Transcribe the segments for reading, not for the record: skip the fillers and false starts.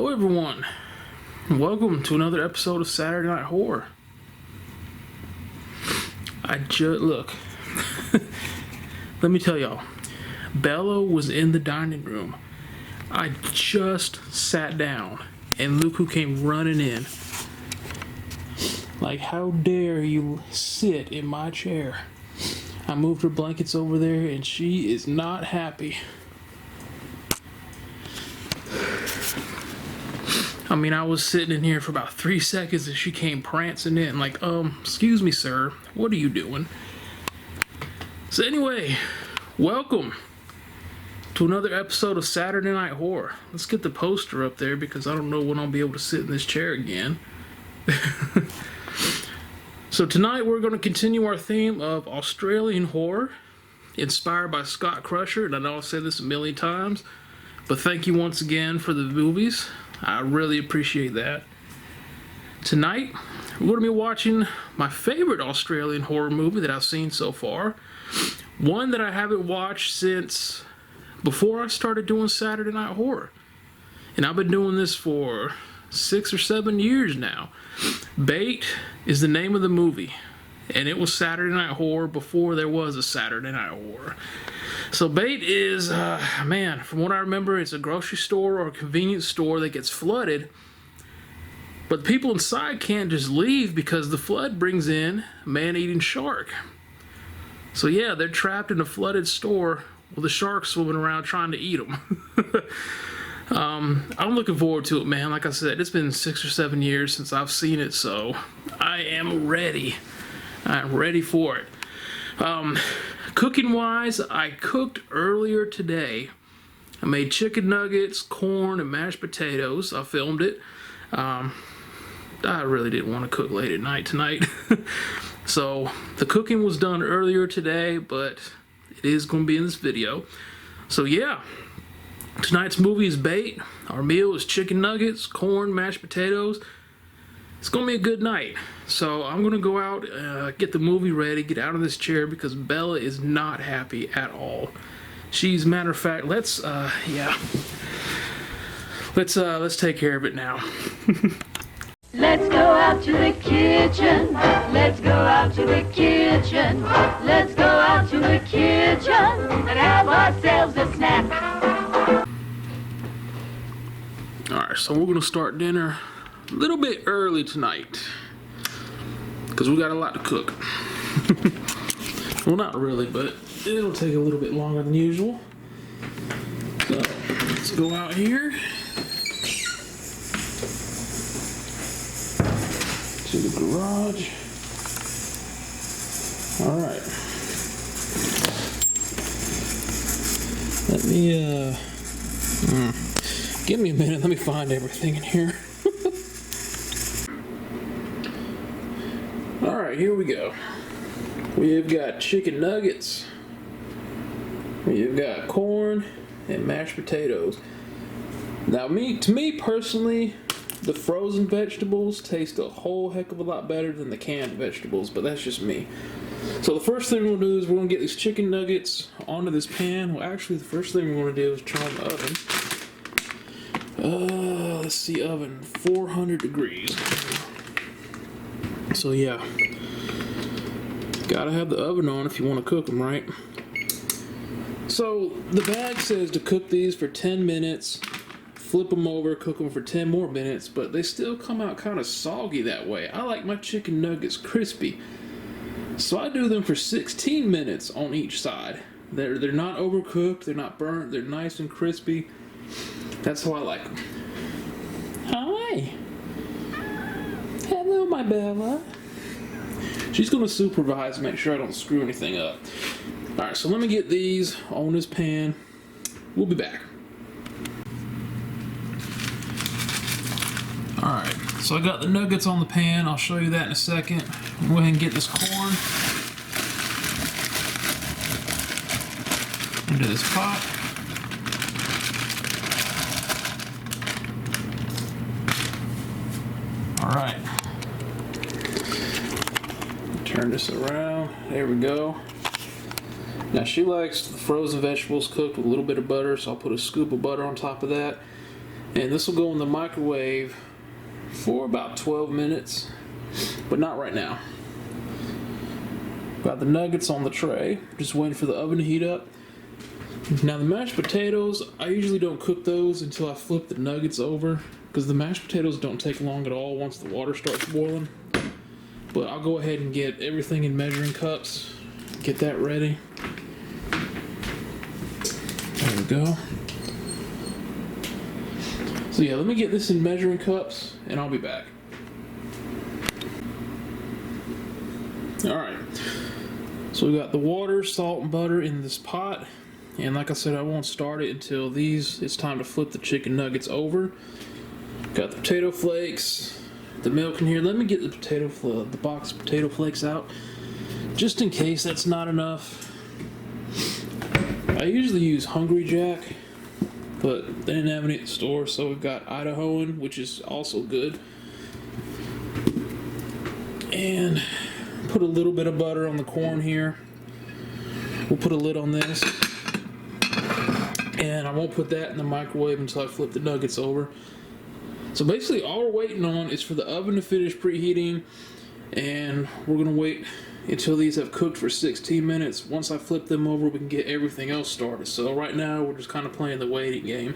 Hello everyone, welcome to another episode of Saturday Night Horror. Look, let me tell y'all, Bella was in the dining room. I just sat down and look who came running in. Like, how dare you sit in my chair? I moved her blankets over there and she is not happy. I mean, I was sitting in here for about 3 seconds and she came prancing in like, excuse me, sir, what are you doing? So anyway, welcome to another episode of Saturday Night Horror. Let's get the poster up there because I don't know when I'll be able to sit in this chair again. So tonight we're going to continue our theme of Australian horror, inspired by Scott Crusher, and I know I've said this a million times, but thank you once again for the movies. I really appreciate that. Tonight, we're going to be watching my favorite Australian horror movie that I've seen so far. One that I haven't watched since before I started doing Saturday Night Horror. And I've been doing this for 6 or 7 years now. Bait is the name of the movie. And it was Saturday Night Horror before there was a Saturday Night Horror. So Bait is, from what I remember, it's a grocery store or a convenience store that gets flooded. But the people inside can't just leave because the flood brings in a man-eating shark. So yeah, they're trapped in a flooded store with a shark swimming around trying to eat them. I'm looking forward to it, man. Like I said, it's been 6 or 7 years since I've seen it, so I am ready. I'm ready for it. Cooking wise, I cooked earlier today. I made chicken nuggets, corn, and mashed potatoes. I filmed it. I really didn't want to cook late at night tonight. So the cooking was done earlier today, but it is going to be in this video. So yeah, tonight's movie is Bait. Our meal is chicken nuggets, corn, mashed potatoes. It's going to be a good night. So I'm going to go out, get the movie ready, get out of this chair because Bella is not happy at all. She's, matter of fact, let's take care of it now. Let's go out to the kitchen. Let's go out to the kitchen. Let's go out to the kitchen and have ourselves a snack. Alright, so we're going to start dinner a little bit early tonight because we got a lot to cook. Well, not really, but it'll take a little bit longer than usual. So let's go out here to the garage. Alright, let me give me a minute, let me find everything in here. Alright, here we go. We've got chicken nuggets. We've got corn and mashed potatoes. Now, to me personally, the frozen vegetables taste a whole heck of a lot better than the canned vegetables, but that's just me. So the first thing we're going to do is we're going to get these chicken nuggets onto this pan. Well, actually, the first thing we're going to do is turn on the oven. Let's see, oven, 400 degrees. So yeah, gotta have the oven on if you want to cook them, right? So the bag says to cook these for 10 minutes, flip them over, cook them for 10 more minutes, but they still come out kind of soggy that way. I like my chicken nuggets crispy, so I do them for 16 minutes on each side. They're not overcooked, they're not burnt, they're nice and crispy. That's how I like them. Hi. Hello, my Bella. She's going to supervise, make sure I don't screw anything up. Alright, so let me get these on this pan. We'll be back. Alright, so I got the nuggets on the pan. I'll show you that in a second. I'll go ahead and get this corn into this pot. Alright. Turn this around. There we go. Now she likes the frozen vegetables cooked with a little bit of butter, so I'll put a scoop of butter on top of that. And this will go in the microwave for about 12 minutes, but not right now. Got the nuggets on the tray, just waiting for the oven to heat up. Now the mashed potatoes, I usually don't cook those until I flip the nuggets over, because the mashed potatoes don't take long at all once the water starts boiling. But I'll go ahead and get everything in measuring cups, get that ready. There we go. So yeah, let me get this in measuring cups and I'll be back. Alright, so we got the water, salt, and butter in this pot. And like I said, I won't start it until it's time to flip the chicken nuggets over. Got the potato flakes, the milk in here. Let me get the box of potato flakes out, just in case that's not enough. I usually use Hungry Jack, but they didn't have any at the store, so we've got Idahoan, which is also good. And put a little bit of butter on the corn here. We'll put a lid on this. And I won't put that in the microwave until I flip the nuggets over. So basically all we're waiting on is for the oven to finish preheating, and we're gonna wait until these have cooked for 16 minutes. Once I flip them over, we can get everything else started. So right now we're just kind of playing the waiting game.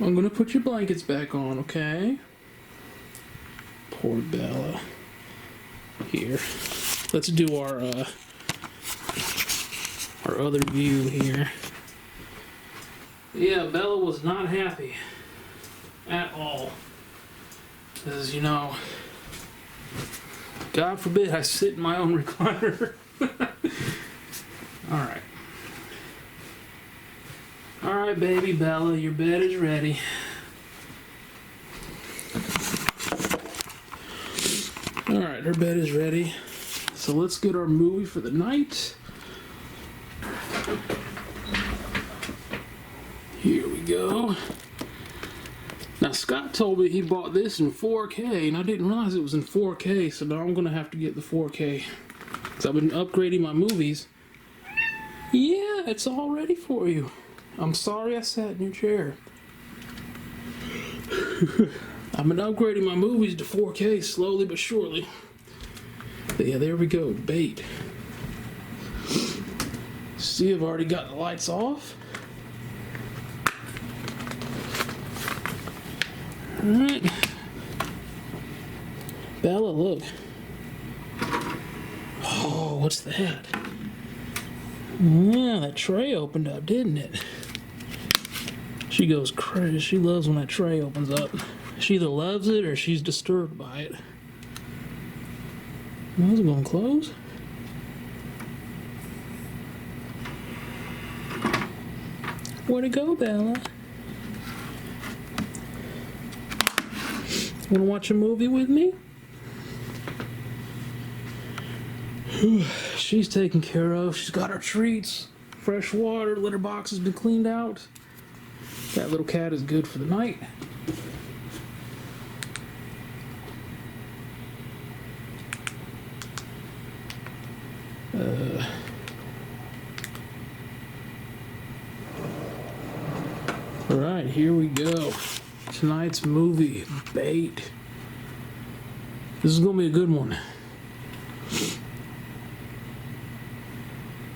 I'm gonna put your blankets back on, okay? Poor Bella. Here. Let's do our other view here. Yeah, Bella was not happy at all. Because, you know, God forbid I sit in my own recliner. Alright. Alright, baby Bella, your bed is ready. Alright, her bed is ready. So let's get our movie for the night. Here we go. Now, Scott told me he bought this in 4K, and I didn't realize it was in 4K, so now I'm going to have to get the 4K. Because I've been upgrading my movies. Yeah, it's all ready for you. I'm sorry I sat in your chair. I've been upgrading my movies to 4K slowly but surely. But yeah, there we go, bait. See, I've already got the lights off. Alright. Bella, look. Oh, what's that? Yeah, that tray opened up, didn't it? She goes crazy. She loves when that tray opens up. She either loves it or she's disturbed by it. How's it gonna close? Where'd it go, Bella? Wanna watch a movie with me? She's taken care of. She's got her treats, fresh water, litter box has been cleaned out. That little cat is good for the night. All right, here we go. Tonight's movie, Bait. This is gonna be a good one.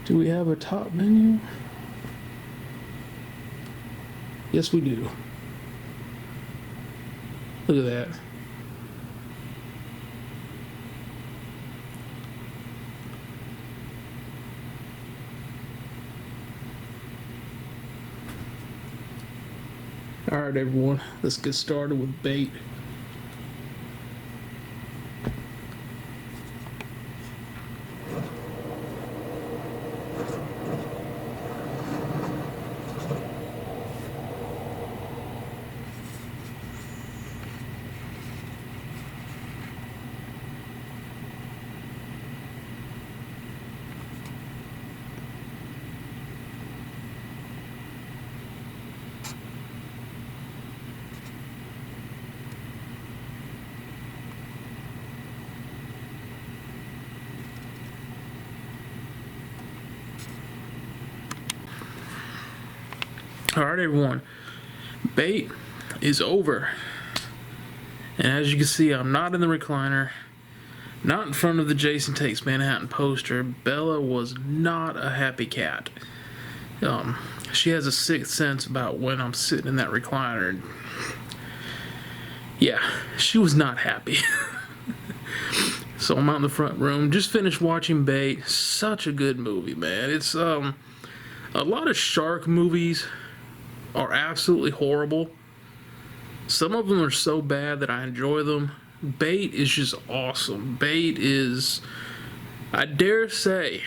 Do we have a top menu? Yes, we do. Look at that. All right, everyone, let's get started with Bait. All right, everyone, Bait is over. And as you can see, I'm not in the recliner, not in front of the Jason Takes Manhattan poster. Bella was not a happy cat. She has a sixth sense about when I'm sitting in that recliner. And yeah, she was not happy. So I'm out in the front room. Just finished watching Bait. Such a good movie, man. It's a lot of shark movies are absolutely horrible. Some of them are so bad that I enjoy them. Bait is just awesome. Bait is, I dare say,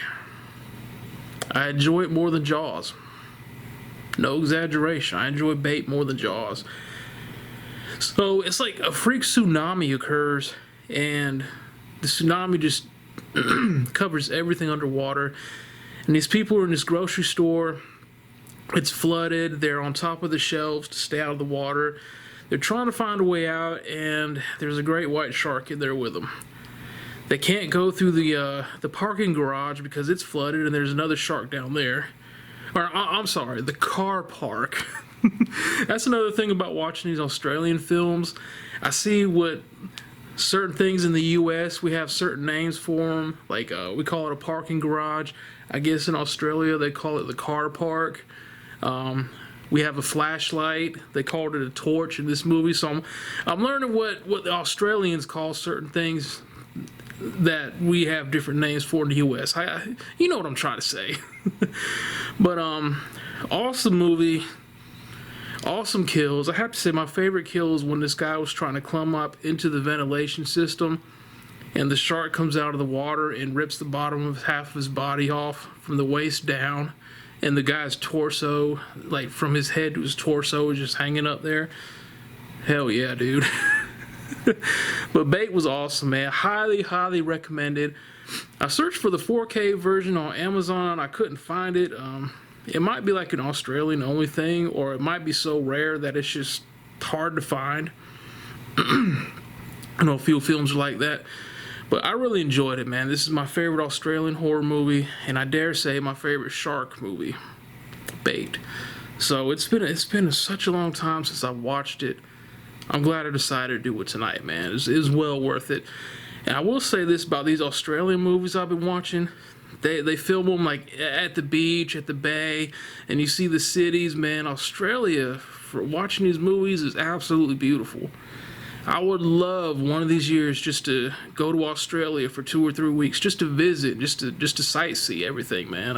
I enjoy it more than Jaws. No exaggeration. I enjoy Bait more than Jaws. So it's like a freak tsunami occurs, and the tsunami just covers everything underwater. And these people are in this grocery store. It's flooded. They're on top of the shelves to stay out of the water. They're trying to find a way out, and there's a great white shark in there with them. They can't go through the parking garage because it's flooded, and there's another shark down there. Or I'm sorry, the car park. That's another thing about watching these Australian films. I see what certain things in the U.S. we have certain names for them. Like we call it a parking garage. I guess in Australia they call it the car park. We have a flashlight. They called it a torch in this movie. So I'm learning what the Australians call certain things that we have different names for in the U.S. You know what I'm trying to say. But awesome movie. Awesome kills. I have to say my favorite kill is when this guy was trying to climb up into the ventilation system, and the shark comes out of the water and rips the bottom of half of his body off from the waist down. And the guy's torso, like from his head to his torso, is just hanging up there. Hell yeah, dude. But Bait was awesome, man. Highly, highly recommended. I searched for the 4K version on Amazon. I couldn't find it. It might be like an Australian only thing, or it might be so rare that it's just hard to find. I know a few films are like that. But I really enjoyed it, man. This is my favorite Australian horror movie, and I dare say my favorite shark movie, Bait. So it's been such a long time since I've watched it. I'm glad I decided to do it tonight, man. It's well worth it. And I will say this about these Australian movies I've been watching. They film them like at the beach, at the bay, and you see the cities, man. Australia, for watching these movies, is absolutely beautiful. I would love one of these years just to go to Australia for 2 or 3 weeks, just to visit, just to sightsee everything, man.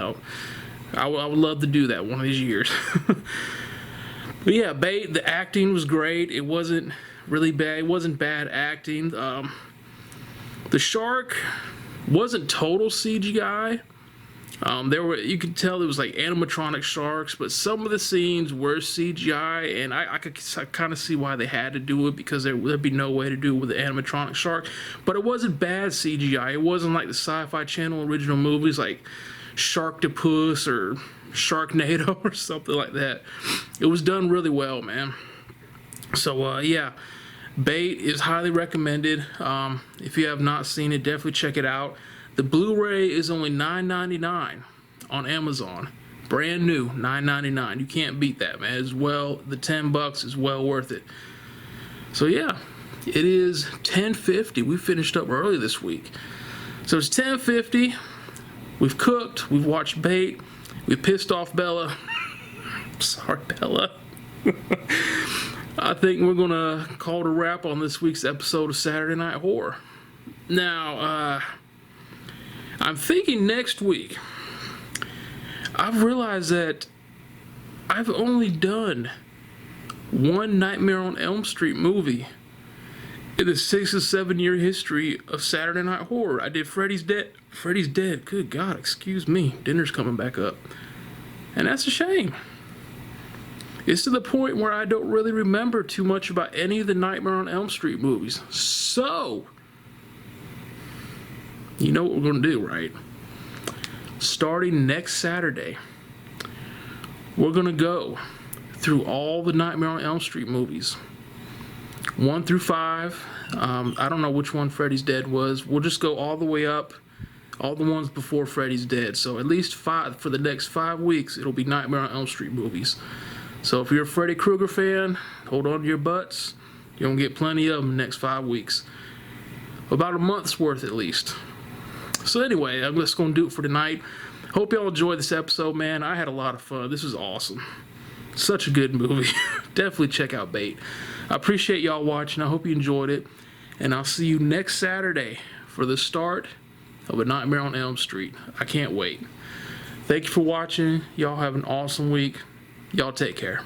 I would love to do that one of these years. But yeah, Bait, the acting was great. It wasn't really bad. It wasn't bad acting. The shark wasn't total CGI. You could tell it was like animatronic sharks, but some of the scenes were CGI, and I could kind of see why they had to do it, because there'd be no way to do it with the animatronic shark. But it wasn't bad CGI. It wasn't like the Sci-Fi Channel original movies like Sharktopus or Sharknado or something like that. It was done really well, man. So yeah, Bait is highly recommended. If you have not seen it, definitely check it out. The Blu-ray is only $9.99 on Amazon. Brand new, $9.99. You can't beat that, man. As well, the $10 is well worth it. So yeah, it is 10:50. We finished up early this week. So it's 10:50. We've cooked. We've watched Bait. We pissed off Bella. Sorry, Bella. I think we're gonna call it a wrap on this week's episode of Saturday Night Horror. Now, I'm thinking next week. I've realized that I've only done one Nightmare on Elm Street movie in the 6 or 7 year history of Saturday Night Horror. I did Freddy's Dead. Freddy's Dead. Good God, excuse me. Dinner's coming back up. And that's a shame. It's to the point where I don't really remember too much about any of the Nightmare on Elm Street movies. So, you know what we're going to do, right? Starting next Saturday, we're going to go through all the Nightmare on Elm Street movies. 1 through 5. I don't know which one Freddy's Dead was. We'll just go all the way up. All the ones before Freddy's Dead. So at least 5 for the next 5 weeks, it'll be Nightmare on Elm Street movies. So if you're a Freddy Krueger fan, hold on to your butts. You're going to get plenty of them in the next 5 weeks. About a month's worth at least. So anyway, I'm just going to do it for tonight. Hope y'all enjoyed this episode, man. I had a lot of fun. This was awesome. Such a good movie. Definitely check out Bait. I appreciate y'all watching. I hope you enjoyed it. And I'll see you next Saturday for the start of A Nightmare on Elm Street. I can't wait. Thank you for watching. Y'all have an awesome week. Y'all take care.